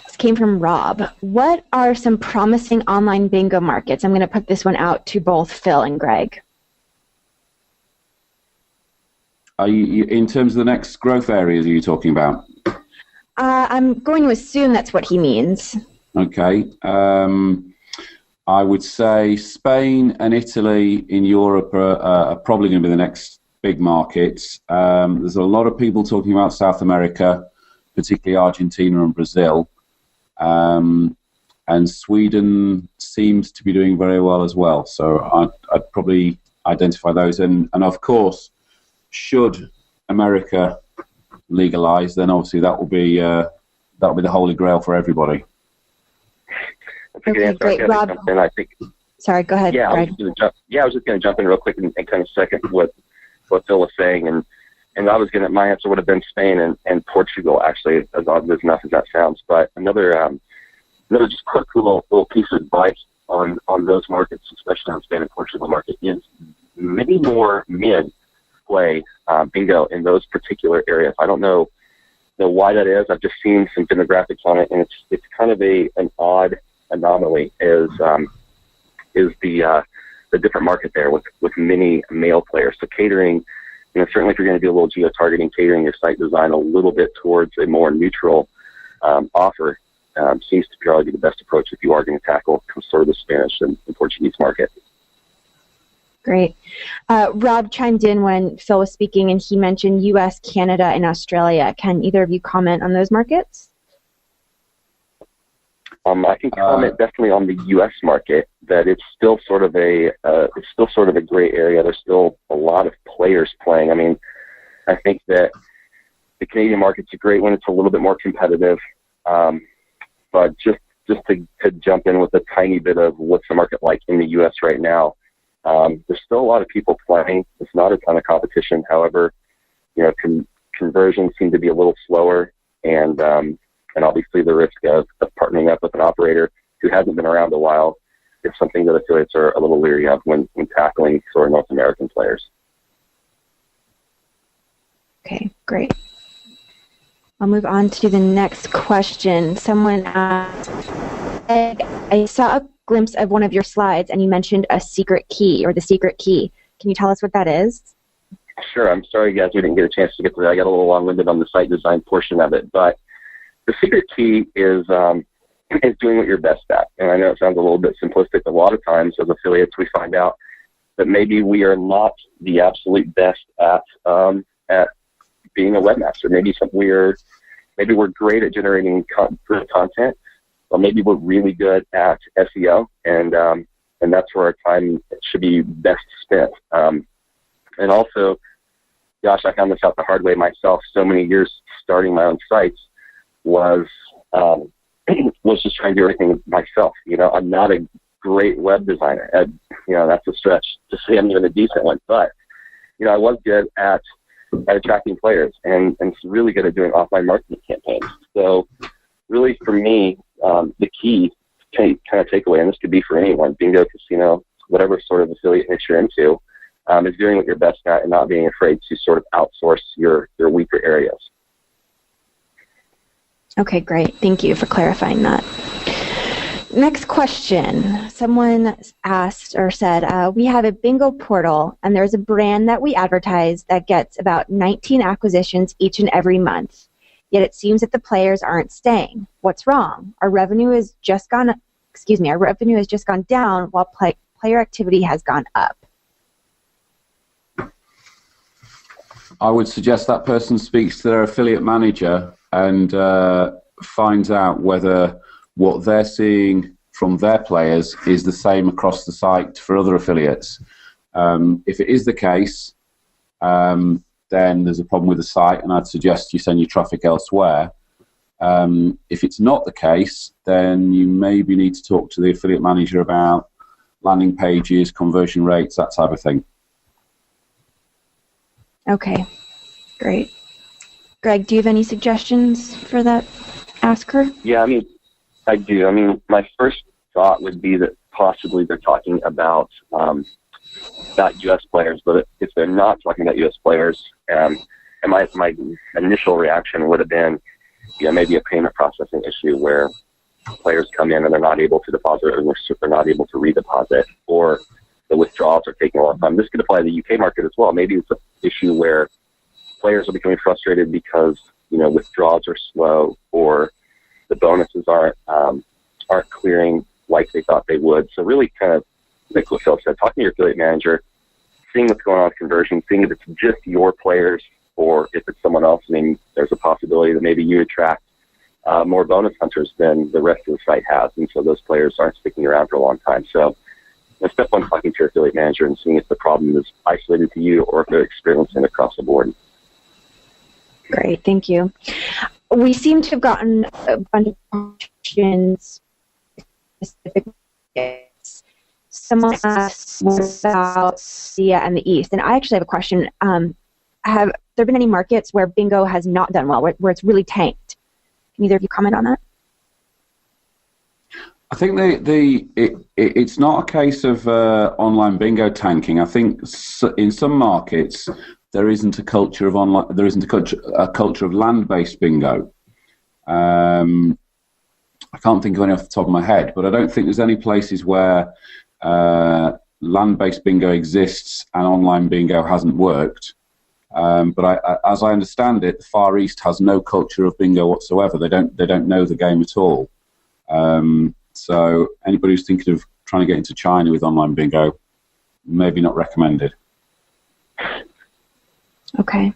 A: This came from Rob. What are some promising online bingo markets? I'm going to put this one out to both Phil and Greg.
B: Are you, in terms of the next growth areas, are you talking about?
A: I'm going to assume that's what he means.
B: Okay. I would say Spain and Italy in Europe are probably going to be the next big markets. There's a lot of people talking about South America, particularly Argentina and Brazil. And Sweden seems to be doing very well as well. So I'd probably identify those. And of course, should America legalize, then obviously that will be the holy grail for everybody.
A: Okay, great. Rob,
C: I think.
A: Sorry, go ahead.
C: Yeah, I was just going to jump in real quick and kind of second what Phil was saying, and my answer would have been Spain and Portugal, actually, as odd enough as that sounds. But another just quick little piece of advice on those markets, especially on Spain and Portugal market, is many more men play bingo in those particular areas. I don't know why that is. I've just seen some demographics on it, and it's kind of an odd anomaly. Is the different market there with many male players. So catering, certainly if you're going to do a little geo-targeting, catering your site design a little bit towards a more neutral offer seems to probably be the best approach if you are going to tackle sort of the Spanish and Portuguese market.
A: Great. Rob chimed in when Phil was speaking, and he mentioned U.S., Canada, and Australia. Can either of you comment on those markets?
C: I can comment definitely on the U.S. market that it's still sort of a gray area. There's still a lot of players playing. I mean, I think that the Canadian market's a great one. It's a little bit more competitive, but just to jump in with a tiny bit of what's the market like in the U.S. right now. There's still a lot of people playing. There's not a ton of competition. However, conversions seem to be a little slower, and obviously the risk of partnering up with an operator who hasn't been around a while is something that affiliates are a little leery of when tackling sort of North American players.
A: Okay, great. I'll move on to the next question. Someone asked, I saw a glimpse of one of your slides and you mentioned a secret key or the secret key. Can you tell us what that is?
C: Sure. I'm sorry, guys, we didn't get a chance to get to that. I got a little long-winded on the site design portion of it, but the secret key is doing what you're best at. And I know it sounds a little bit simplistic. A lot of times as affiliates, we find out that maybe we are not the absolute best at being a webmaster. Maybe we're great at generating good content, but maybe we're really good at SEO, and that's where our time should be best spent. And also, gosh, I found this out the hard way myself. So many years starting my own sites was just trying to do everything myself. I'm not a great web designer. That's a stretch to say I'm even a decent one. But, I was good at attracting players and really good at doing offline marketing campaigns. So really for me, the key kind of takeaway, and this could be for anyone, bingo, casino, whatever sort of affiliate niche you're into, is doing what you're best at and not being afraid to sort of outsource your weaker areas.
A: Okay, great. Thank you for clarifying that. Next question. Someone asked or said, we have a bingo portal and there's a brand that we advertise that gets about 19 acquisitions each and every month. Yet it seems that the players aren't staying. What's wrong? Our revenue has just gone down while player activity has gone up.
B: I would suggest that person speaks to their affiliate manager and finds out whether what they're seeing from their players is the same across the site for other affiliates. If it is the case, then there's a problem with the site, and I'd suggest you send your traffic elsewhere. If it's not the case, then you maybe need to talk to the affiliate manager about landing pages, conversion rates, that type of thing.
A: Okay, great. Greg, do you have any suggestions for that asker?
C: Yeah, I mean, I do. I mean, my first thought would be that possibly they're talking about U.S. players, but if they're not talking about U.S. players, and my initial reaction would have been, maybe a payment processing issue where players come in and they're not able to deposit, or they're not able to redeposit, or the withdrawals are taking a long time. This could apply to the UK market as well. Maybe it's an issue where players are becoming frustrated because withdrawals are slow, or the bonuses aren't clearing like they thought they would. So really, kind of like what Phil said, talking to your affiliate manager, seeing what's going on with conversion, seeing if it's just your players or if it's someone else. I mean, there's a possibility that maybe you attract more bonus hunters than the rest of the site has, and so those players aren't sticking around for a long time. So step one, talking to your affiliate manager and seeing if the problem is isolated to you or if they're experiencing it across the board.
A: Great, thank you. We seem to have gotten a bunch of questions specific. Someone asked about Asia and the East, and I actually have a question. Have there been any markets where bingo has not done well, where it's really tanked? Can either of you comment on that?
B: I think it's not a case of online bingo tanking. I think in some markets there isn't a culture of online. There isn't a culture of land-based bingo. I can't think of any off the top of my head, but I don't think there's any places where land-based bingo exists and online bingo hasn't worked. But as I understand it, the Far East has no culture of bingo whatsoever. They don't know the game at all. So anybody who's thinking of trying to get into China with online bingo, maybe not recommended.
A: Okay.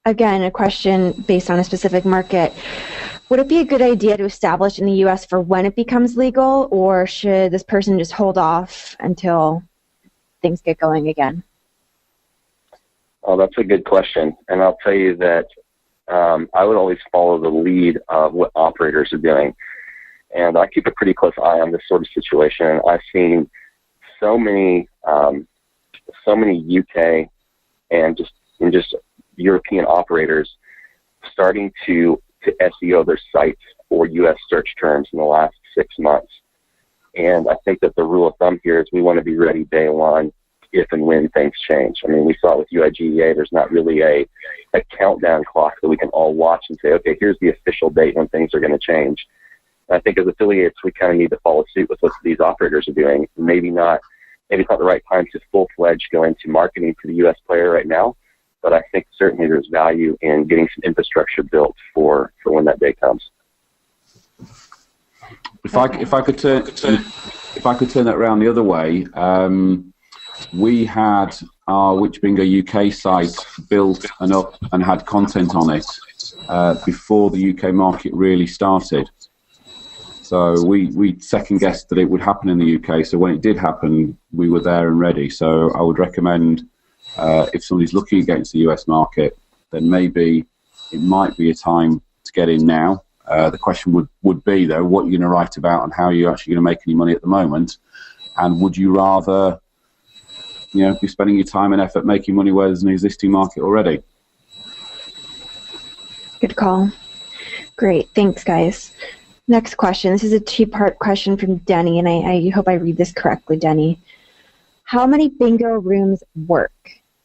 A: Again, a question based on a specific market. Would it be a good idea to establish in the U.S. for when it becomes legal, or should this person just hold off until things get going again?
C: Oh, that's a good question. And I'll tell you that I would always follow the lead of what operators are doing. And I keep a pretty close eye on this sort of situation. I've seen so many UK and just European operators starting to SEO their sites for U.S. search terms in the last 6 months. And I think that the rule of thumb here is we want to be ready day one if and when things change. I mean, we saw with UIGEA, there's not really a countdown clock that we can all watch and say, okay, here's the official date when things are going to change. And I think as affiliates, we kind of need to follow suit with what these operators are doing. Maybe it's not the right time to full-fledged go into marketing to the U.S. player right now, but I think certainly there's value in getting some infrastructure built for when that day comes.
B: If I could turn that around the other way, we had our Which Bingo UK site built and up and had content on it before the UK market really started. So we second-guessed that it would happen in the UK, so when it did happen, we were there and ready. So I would recommend, if somebody's looking at getting to the US market, then maybe it might be a time to get in now. The question would be, though, what you're going to write about and how you're actually going to make any money at the moment, and would you rather be spending your time and effort making money where there's an existing market already?
A: Good call. Great. Thanks, guys. Next question. This is a two-part question from Denny, and I hope I read this correctly, Denny. How many bingo rooms work?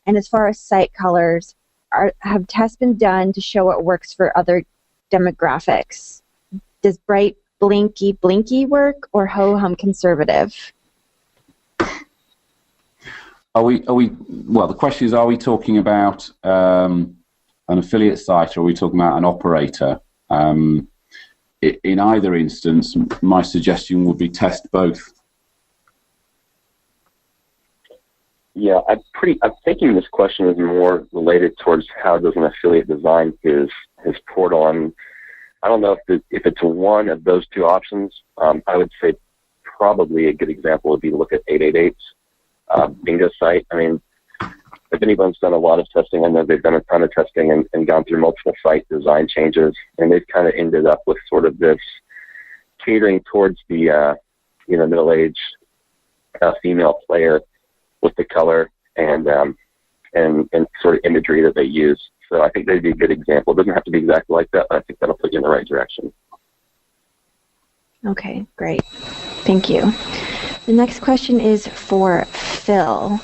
A: And as far as site colors, have tests been done to show what works for other demographics? Does bright blinky work, or ho-hum conservative?
B: Well, the question is, are we talking about an affiliate site, or are we talking about an operator? In either instance, my suggestion would be test both.
C: Yeah, I'm thinking this question is more related towards how does an affiliate design his portal. And I don't know if it's one of those two options. I would say probably a good example would be to look at 888's bingo site. I mean, if anyone's done a lot of testing, I know they've done a ton of testing and gone through multiple site design changes, and they've kind of ended up with sort of this catering towards the middle-aged female player with the color and sort of imagery that they use. So I think they'd be a good example. It doesn't have to be exactly like that, but I think that'll put you in the right direction.
A: Okay, great. Thank you. The next question is for Phil.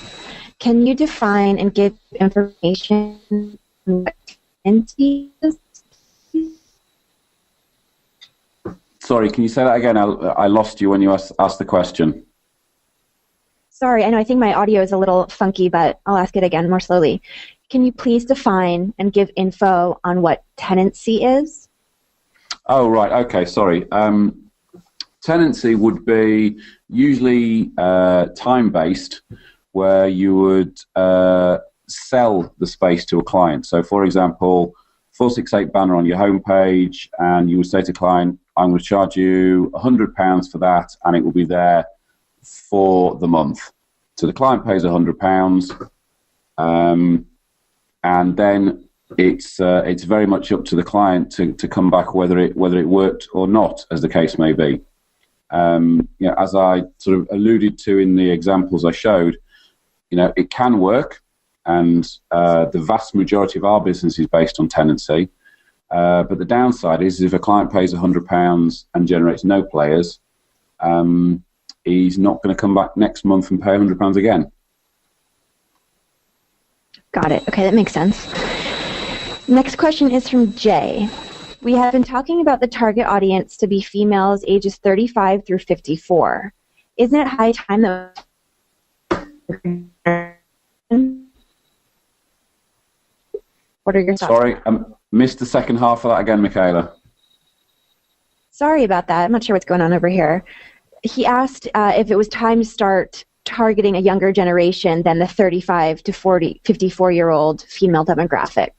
A: Can you define and give information on what tenancy is?
B: Sorry, can you say that again? I lost you when you asked the question.
A: Sorry, I know I think my audio is a little funky, but I'll ask it again more slowly. Can you please define and give info on what tenancy is?
B: Oh, right. Okay, sorry. Tenancy would be usually time-based, where you would sell the space to a client. So, for example, 468 banner on your homepage, and you would say to a client, I'm going to charge you £100 for that, and it will be there for the month. So the client pays £100, and then it's very much up to the client to come back whether it worked or not, as the case may be. As I sort of alluded to in the examples I showed, it can work, and the vast majority of our business is based on tenancy. But the downside is if a client pays £100 and generates no players, he's not going to come back next month and pay £100 again.
A: Got it. Okay, that makes sense. Next question is from Jay. We have been talking about the target audience to be females ages 35 through 54. Isn't it high time that... What are your thoughts?
B: Sorry, missed the second half of that again, Michaela.
A: Sorry about that. I'm not sure what's going on over here. He asked if it was time to start targeting a younger generation than the 35 to 54-year-old female demographic.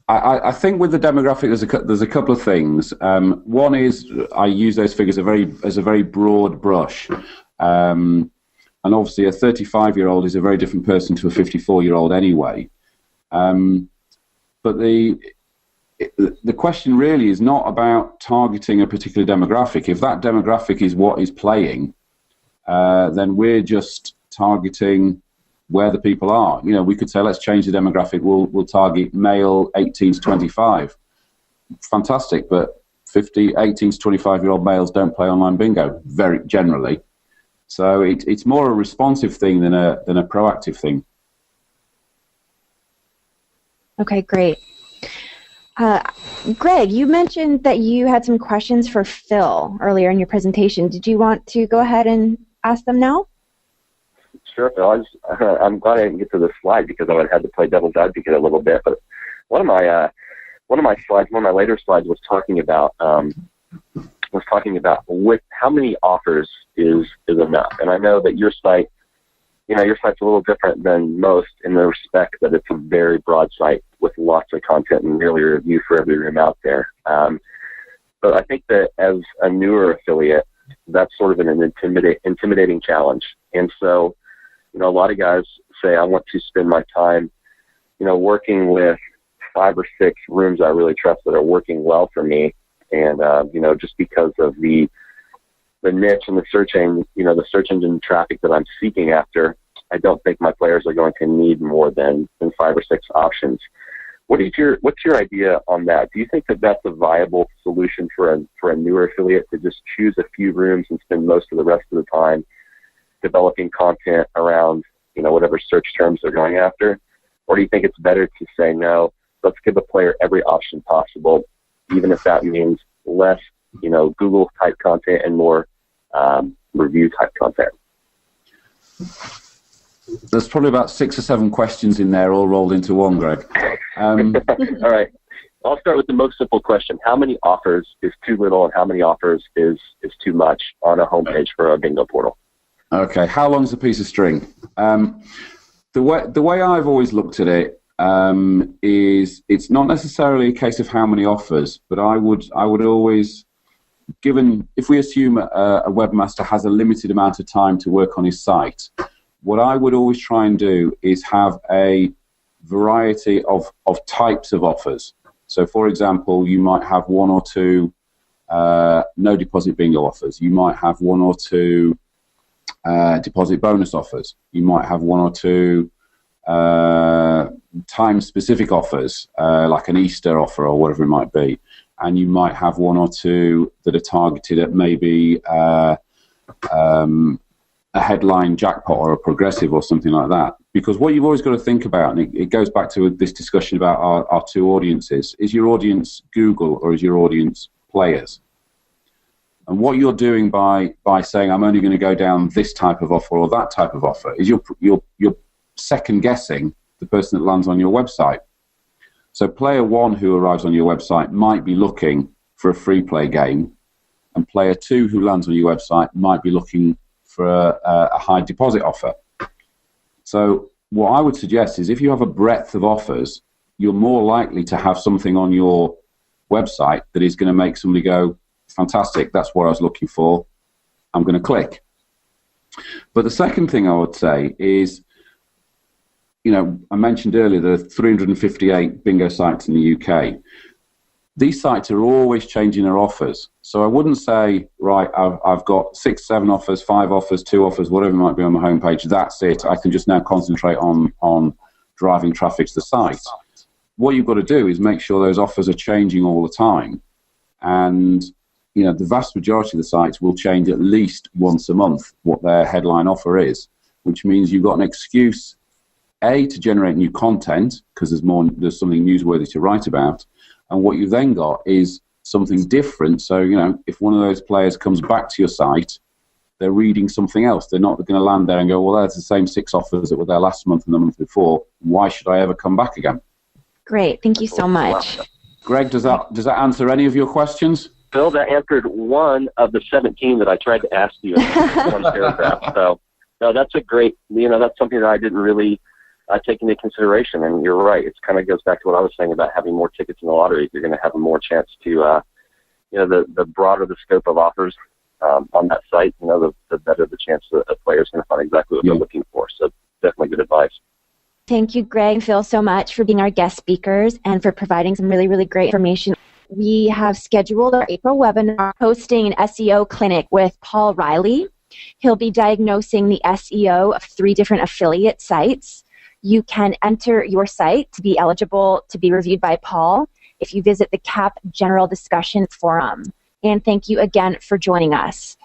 B: I think with the demographic, there's a couple of things. One is I use those figures as a very broad brush. And obviously a 35-year-old is a very different person to a 54-year-old anyway. But the question really is not about targeting a particular demographic. If that demographic is what is playing, then we're just targeting where the people are. We could say, let's change the demographic. We'll target male 18 to 25. Fantastic, but 18 to 25-year-old males don't play online bingo, very generally. So it's more a responsive thing than a proactive thing.
A: Okay, great. Greg, you mentioned that you had some questions for Phil earlier in your presentation. Did you want to go ahead and ask them now?
C: Sure, Phil. I'm glad I didn't get to the slide because I would have had to play devil's advocate a little bit. But one of my later slides was talking about with how many offers is enough. And I know that your site's a little different than most in the respect that it's a very broad site with lots of content and nearly a review for every room out there. But I think that as a newer affiliate, that's sort of an intimidating challenge. And so, a lot of guys say, I want to spend my time, working with 5 or 6 rooms I really trust that are working well for me. And, just because of the niche and the search engine traffic that I'm seeking after, I don't think my players are going to need more than 5 or 6 options. What's your idea on that? Do you think that that's a viable solution for a newer affiliate to just choose a few rooms and spend most of the rest of the time developing content around, whatever search terms they're going after? Or do you think it's better to say, no, let's give a player every option possible, even if that means less, Google type content and more review type content?
B: There's probably about 6 or 7 questions in there, all rolled into one, Greg.
C: All right. I'll start with the most simple question. How many offers is too little and how many offers is too much on a homepage for a bingo portal?
B: Okay. How long's a piece of string? The way I've always looked at it is it's not necessarily a case of how many offers, but I would always, given if we assume a webmaster has a limited amount of time to work on his site, what I would always try and do is have a variety of types of offers. So, for example, you might have 1 or 2 no deposit bingo offers. You might have 1 or 2 deposit bonus offers. You might have 1 or 2 time-specific offers, like an Easter offer or whatever it might be, and you might have one or two that are targeted at maybe a headline jackpot or a progressive or something like that. Because what you've always got to think about, and it goes back to this discussion about our two audiences, is your audience Google or is your audience players? And what you're doing by saying, I'm only going to go down this type of offer or that type of offer, is you're second guessing the person that lands on your website. So player one who arrives on your website might be looking for a free play game, and player two who lands on your website might be looking for a high deposit offer. So what I would suggest is if you have a breadth of offers, you're more likely to have something on your website that is going to make somebody go, fantastic, that's what I was looking for, I'm going to click. But the second thing I would say is, I mentioned earlier there are 358 bingo sites in the UK. These sites are always changing their offers. So I wouldn't say, right, I've got 6, 7 offers, 5 offers, 2 offers, whatever it might be on my homepage, that's it. I can just now concentrate on driving traffic to the site. What you've got to do is make sure those offers are changing all the time. And the vast majority of the sites will change at least once a month what their headline offer is, which means you've got an excuse, A, to generate new content, because there's something newsworthy to write about, and what you've then got is something different. So, if one of those players comes back to your site, they're reading something else. They're not going to land there and go, well, there's the same 6 offers that were there last month and the month before. Why should I ever come back again?
A: Great. Thank you so much.
B: Greg, does that answer any of your questions?
C: Phil, that answered one of the 17 that I tried to ask you in one paragraph. So, no, that's a great, that's something that I didn't really take into consideration. And you're right. It kind of goes back to what I was saying about having more tickets in the lottery. You're going to have more chance to, the broader the scope of offers on that site, the better the chance that a player's going to find exactly what they're looking for. So definitely good advice.
A: Thank you, Greg and Phil, so much for being our guest speakers and for providing some really, really great information. We have scheduled our April webinar hosting an SEO clinic with Paul Riley. He'll be diagnosing the SEO of 3 different affiliate sites. You can enter your site to be eligible to be reviewed by Paul if you visit the CAP General Discussion Forum. And thank you again for joining us.